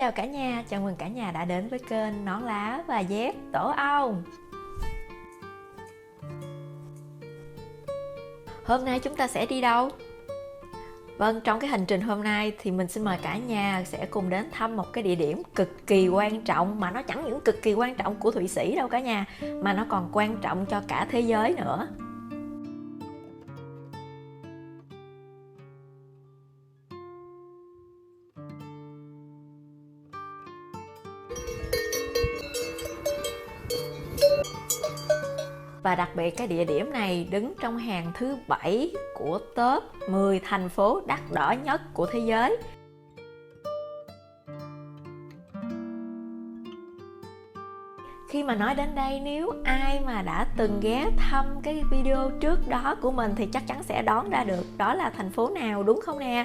Chào cả nhà, chào mừng cả nhà đã đến với kênh Nón Lá và Dép Tổ Ong. Hôm nay chúng ta sẽ đi đâu? Vâng, trong cái hành trình hôm nay thì mình xin mời cả nhà sẽ cùng đến thăm một cái địa điểm cực kỳ quan trọng, mà nó chẳng những cực kỳ quan trọng của Thụy Sĩ đâu cả nhà, mà nó còn quan trọng cho cả thế giới nữa. Và đặc biệt cái địa điểm này đứng trong hàng thứ 7 của top 10 thành phố đắt đỏ nhất của thế giới. Khi mà nói đến đây, nếu ai mà đã từng ghé thăm cái video trước đó của mình thì chắc chắn sẽ đoán ra được đó là thành phố nào, đúng không nè?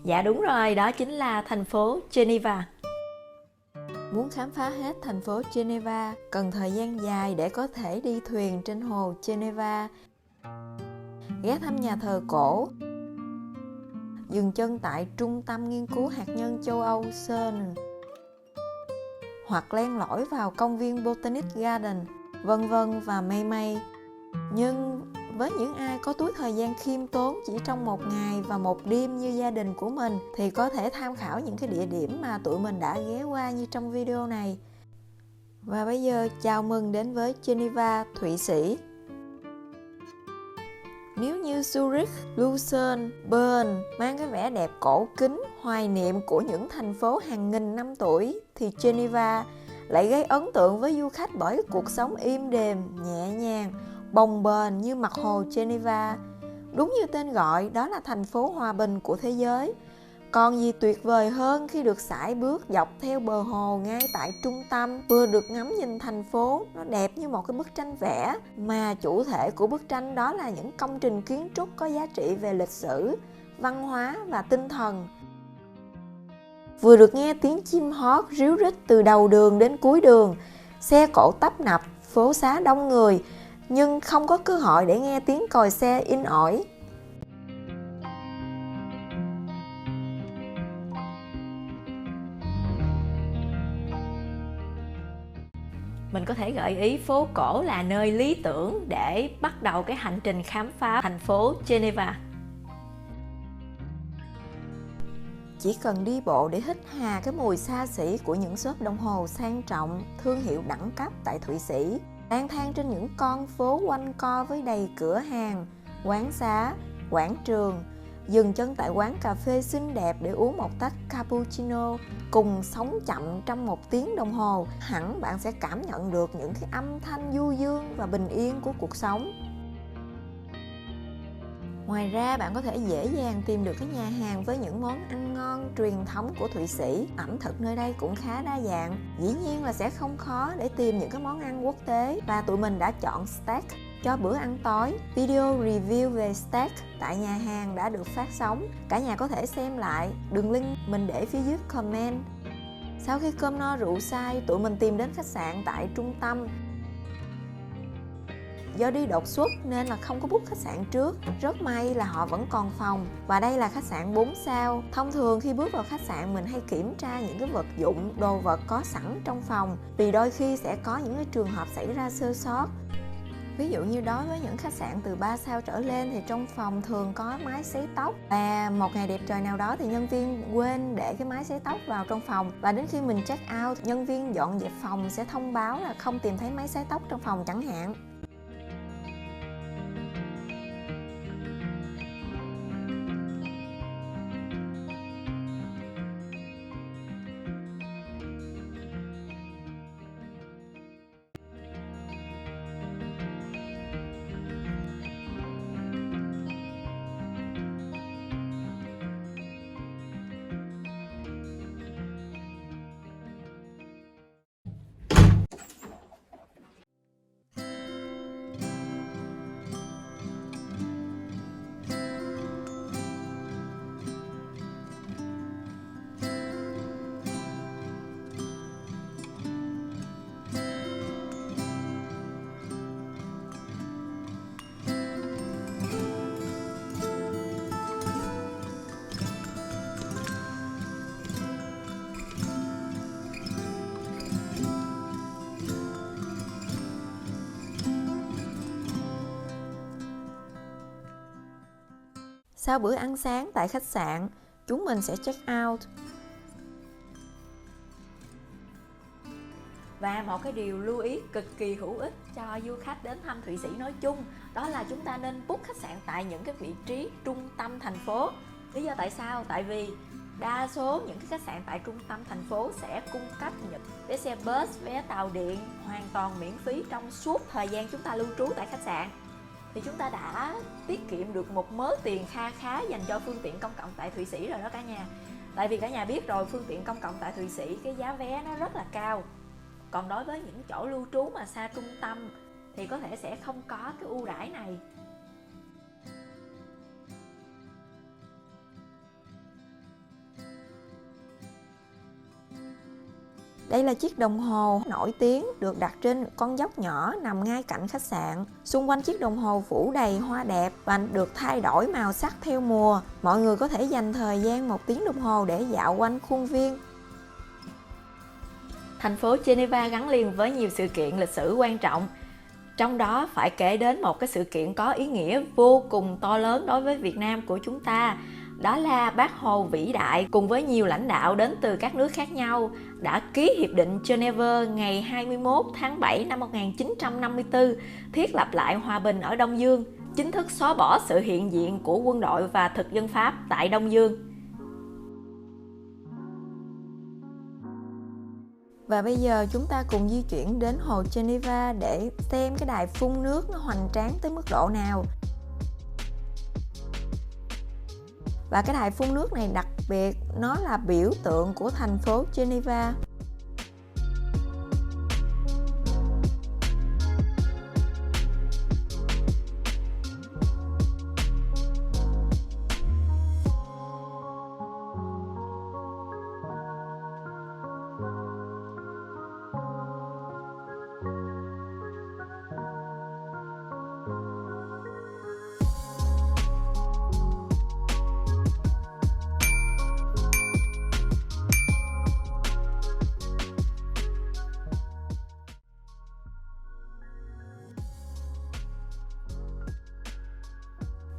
Dạ đúng rồi, đó chính là thành phố Geneva. Muốn khám phá hết thành phố Geneva, cần thời gian dài để có thể đi thuyền trên hồ Geneva, ghé thăm nhà thờ cổ, dừng chân tại Trung tâm Nghiên cứu Hạt nhân châu Âu CERN, hoặc len lỏi vào công viên Botanic Garden, vân vân và mây mây. Nhưng với những ai có túi thời gian khiêm tốn chỉ trong một ngày và một đêm như gia đình của mình thì có thể tham khảo những cái địa điểm mà tụi mình đã ghé qua như trong video này. Và bây giờ chào mừng đến với Geneva, Thụy Sĩ. Nếu như Zurich, Lucerne, Bern mang cái vẻ đẹp cổ kính, hoài niệm của những thành phố hàng nghìn năm tuổi, thì Geneva lại gây ấn tượng với du khách bởi cuộc sống êm đềm, nhẹ nhàng, bồng bềnh như mặt hồ Geneva. Đúng như tên gọi, đó là thành phố hòa bình của thế giới. Còn gì tuyệt vời hơn khi được sải bước dọc theo bờ hồ ngay tại trung tâm, vừa được ngắm nhìn thành phố, nó đẹp như một cái bức tranh vẽ, mà chủ thể của bức tranh đó là những công trình kiến trúc có giá trị về lịch sử, văn hóa và tinh thần. Vừa được nghe tiếng chim hót ríu rít từ đầu đường đến cuối đường, xe cộ tấp nập, phố xá đông người, nhưng không có cơ hội để nghe tiếng còi xe in ỏi. Mình có thể gợi ý phố cổ là nơi lý tưởng để bắt đầu cái hành trình khám phá thành phố Geneva. Chỉ cần đi bộ để hít hà cái mùi xa xỉ của những shop đồng hồ sang trọng, thương hiệu đẳng cấp tại Thụy Sĩ, lang thang trên những con phố quanh co với đầy cửa hàng, quán xá, quảng trường, dừng chân tại quán cà phê xinh đẹp để uống một tách cappuccino, cùng sống chậm trong 1 tiếng đồng hồ, hẳn bạn sẽ cảm nhận được những cái âm thanh du dương và bình yên của cuộc sống. Ngoài ra, bạn có thể dễ dàng tìm được cái nhà hàng với những món ăn ngon truyền thống của Thụy Sĩ. Ẩm thực nơi đây cũng khá đa dạng. Dĩ nhiên là sẽ không khó để tìm những cái món ăn quốc tế, và tụi mình đã chọn steak cho bữa ăn tối. Video review về steak tại nhà hàng đã được phát sóng. Cả nhà có thể xem lại, đường link mình để phía dưới comment. Sau khi cơm no rượu say, tụi mình tìm đến khách sạn tại trung tâm. Do đi đột xuất nên là không có book khách sạn trước. Rất may là họ vẫn còn phòng, và đây là khách sạn 4 sao. Thông thường khi bước vào khách sạn, mình hay kiểm tra những cái vật dụng, đồ vật có sẵn trong phòng, vì đôi khi sẽ có những cái trường hợp xảy ra sơ sót. Ví dụ như đối với những khách sạn từ 3 sao trở lên thì trong phòng thường có máy sấy tóc, và một ngày đẹp trời nào đó thì nhân viên quên để cái máy sấy tóc vào trong phòng, và đến khi mình check out, nhân viên dọn dẹp phòng sẽ thông báo là không tìm thấy máy sấy tóc trong phòng chẳng hạn. Sau bữa ăn sáng tại khách sạn, chúng mình sẽ check out. Và một cái điều lưu ý cực kỳ hữu ích cho du khách đến thăm Thụy Sĩ nói chung, đó là chúng ta nên book khách sạn tại những cái vị trí trung tâm thành phố. Lý do tại sao? Tại vì đa số những cái khách sạn tại trung tâm thành phố sẽ cung cấp những vé xe bus, vé tàu điện hoàn toàn miễn phí trong suốt thời gian chúng ta lưu trú tại khách sạn. Thì chúng ta đã tiết kiệm được một mớ tiền kha khá dành cho phương tiện công cộng tại Thụy Sĩ rồi đó cả nhà. Tại vì cả nhà biết rồi, phương tiện công cộng tại Thụy Sĩ cái giá vé nó rất là cao. Còn đối với những chỗ lưu trú mà xa trung tâm thì có thể sẽ không có cái ưu đãi này. Đây là chiếc đồng hồ nổi tiếng được đặt trên con dốc nhỏ nằm ngay cạnh khách sạn. Xung quanh chiếc đồng hồ phủ đầy hoa đẹp và được thay đổi màu sắc theo mùa. Mọi người có thể dành thời gian 1 tiếng đồng hồ để dạo quanh khuôn viên. Thành phố Geneva gắn liền với nhiều sự kiện lịch sử quan trọng. Trong đó phải kể đến một cái sự kiện có ý nghĩa vô cùng to lớn đối với Việt Nam của chúng ta. Đó là Bác Hồ vĩ đại cùng với nhiều lãnh đạo đến từ các nước khác nhau đã ký Hiệp định Geneva ngày 21 tháng 7 năm 1954, thiết lập lại hòa bình ở Đông Dương, chính thức xóa bỏ sự hiện diện của quân đội và thực dân Pháp tại Đông Dương. Và bây giờ chúng ta cùng di chuyển đến hồ Geneva để xem cái đài phun nước nó hoành tráng tới mức độ nào. Và cái đài phun nước này đặc biệt, nó là biểu tượng của thành phố Geneva.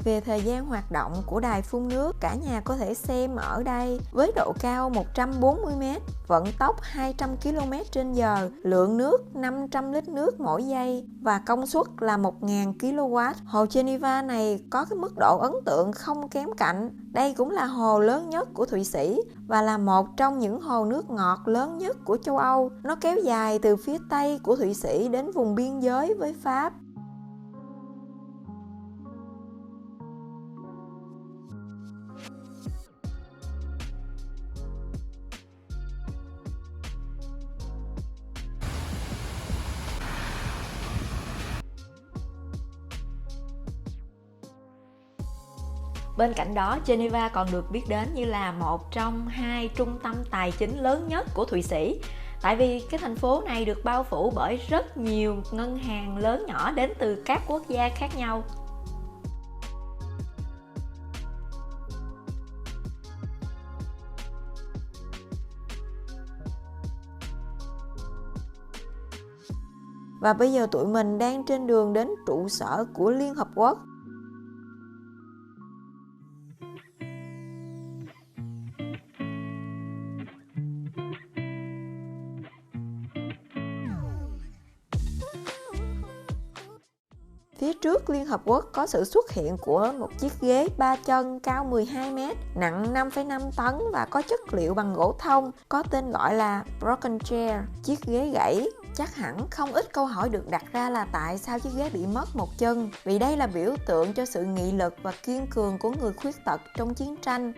Về thời gian hoạt động của đài phun nước, cả nhà có thể xem ở đây với độ cao 140m, vận tốc 200 km/h, lượng nước 500 lít nước mỗi giây và công suất là 1000 kW. Hồ Geneva này có cái mức độ ấn tượng không kém cạnh. Đây cũng là hồ lớn nhất của Thụy Sĩ và là một trong những hồ nước ngọt lớn nhất của châu Âu. Nó kéo dài từ phía Tây của Thụy Sĩ đến vùng biên giới với Pháp. Bên cạnh đó, Geneva còn được biết đến như là một trong 2 trung tâm tài chính lớn nhất của Thụy Sĩ. Tại vì cái thành phố này được bao phủ bởi rất nhiều ngân hàng lớn nhỏ đến từ các quốc gia khác nhau. Và bây giờ tụi mình đang trên đường đến trụ sở của Liên Hợp Quốc. Phía trước Liên Hợp Quốc có sự xuất hiện của một chiếc ghế 3 chân cao 12m, nặng 5,5 tấn và có chất liệu bằng gỗ thông, có tên gọi là Broken Chair, chiếc ghế gãy. Chắc hẳn không ít câu hỏi được đặt ra là tại sao chiếc ghế bị mất một chân, vì đây là biểu tượng cho sự nghị lực và kiên cường của người khuyết tật trong chiến tranh.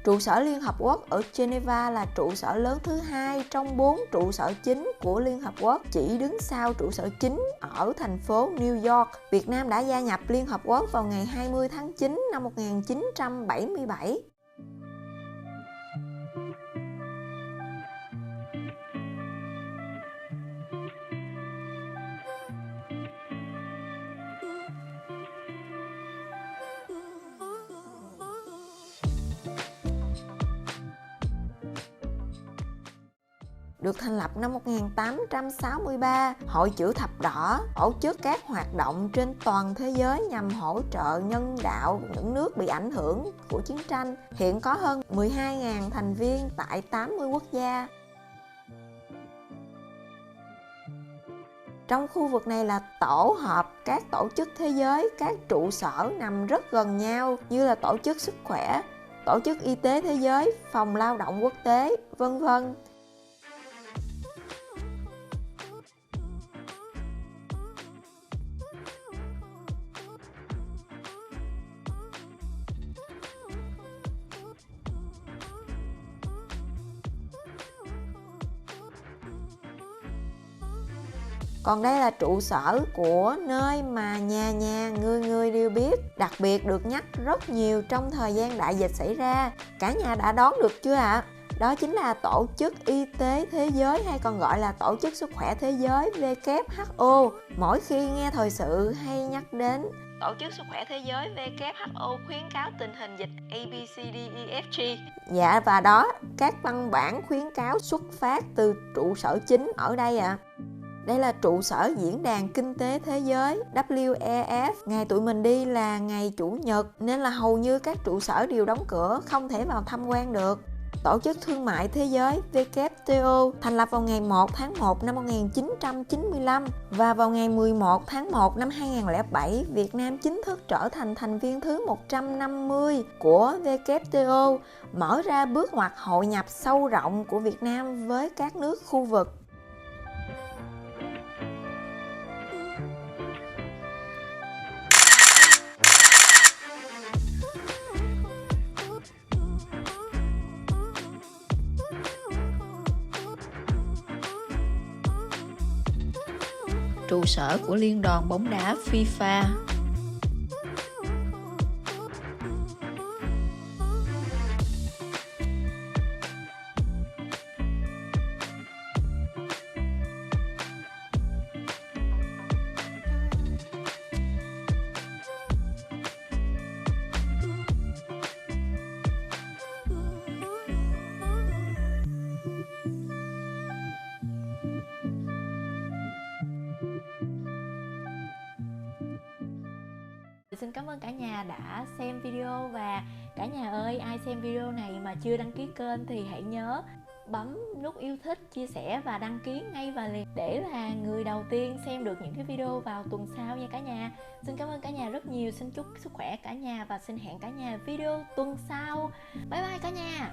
Trụ sở Liên Hợp Quốc ở Geneva là trụ sở lớn thứ 2 trong 4 trụ sở chính của Liên Hợp Quốc, chỉ đứng sau trụ sở chính ở thành phố New York. Việt Nam đã gia nhập Liên Hợp Quốc vào ngày 20 tháng 9 năm 1977. được thành lập năm 1863. Hội Chữ Thập Đỏ tổ chức các hoạt động trên toàn thế giới nhằm hỗ trợ nhân đạo những nước bị ảnh hưởng của chiến tranh. Hiện có hơn 12.000 thành viên tại 80 quốc gia. Trong khu vực này là tổ hợp các tổ chức thế giới, các trụ sở nằm rất gần nhau như là Tổ chức Sức khỏe, Tổ chức Y tế Thế giới, Phòng Lao động Quốc tế, vân vân. Còn đây là trụ sở của nơi mà nhà nhà người người đều biết, đặc biệt được nhắc rất nhiều trong thời gian đại dịch xảy ra. Cả nhà đã đoán được chưa ạ? Đó chính là Tổ chức Y tế Thế giới, hay còn gọi là Tổ chức Sức khỏe Thế giới WHO. Mỗi khi nghe thời sự hay nhắc đến Tổ chức Sức khỏe Thế giới WHO khuyến cáo tình hình dịch ABCDEFG. Dạ, và đó, các văn bản khuyến cáo xuất phát từ trụ sở chính ở đây ạ. Đây là trụ sở Diễn đàn Kinh tế Thế giới WEF. Ngày tụi mình đi là ngày Chủ nhật nên là hầu như các trụ sở đều đóng cửa, không thể vào tham quan được. Tổ chức Thương mại Thế giới WTO thành lập vào ngày 1 tháng 1 năm 1995 và vào ngày 11 tháng 1 năm 2007, Việt Nam chính thức trở thành thành viên thứ 150 của WTO, mở ra bước ngoặt hội nhập sâu rộng của Việt Nam với các nước khu vực. Trụ sở của Liên đoàn bóng đá FIFA. Xin cảm ơn cả nhà đã xem video, và cả nhà ơi, ai xem video này mà chưa đăng ký kênh thì hãy nhớ bấm nút yêu thích, chia sẻ và đăng ký ngay và liền để là người đầu tiên xem được những cái video vào tuần sau nha cả nhà. Xin cảm ơn cả nhà rất nhiều, xin chúc sức khỏe cả nhà và xin hẹn cả nhà video tuần sau. Bye bye cả nhà.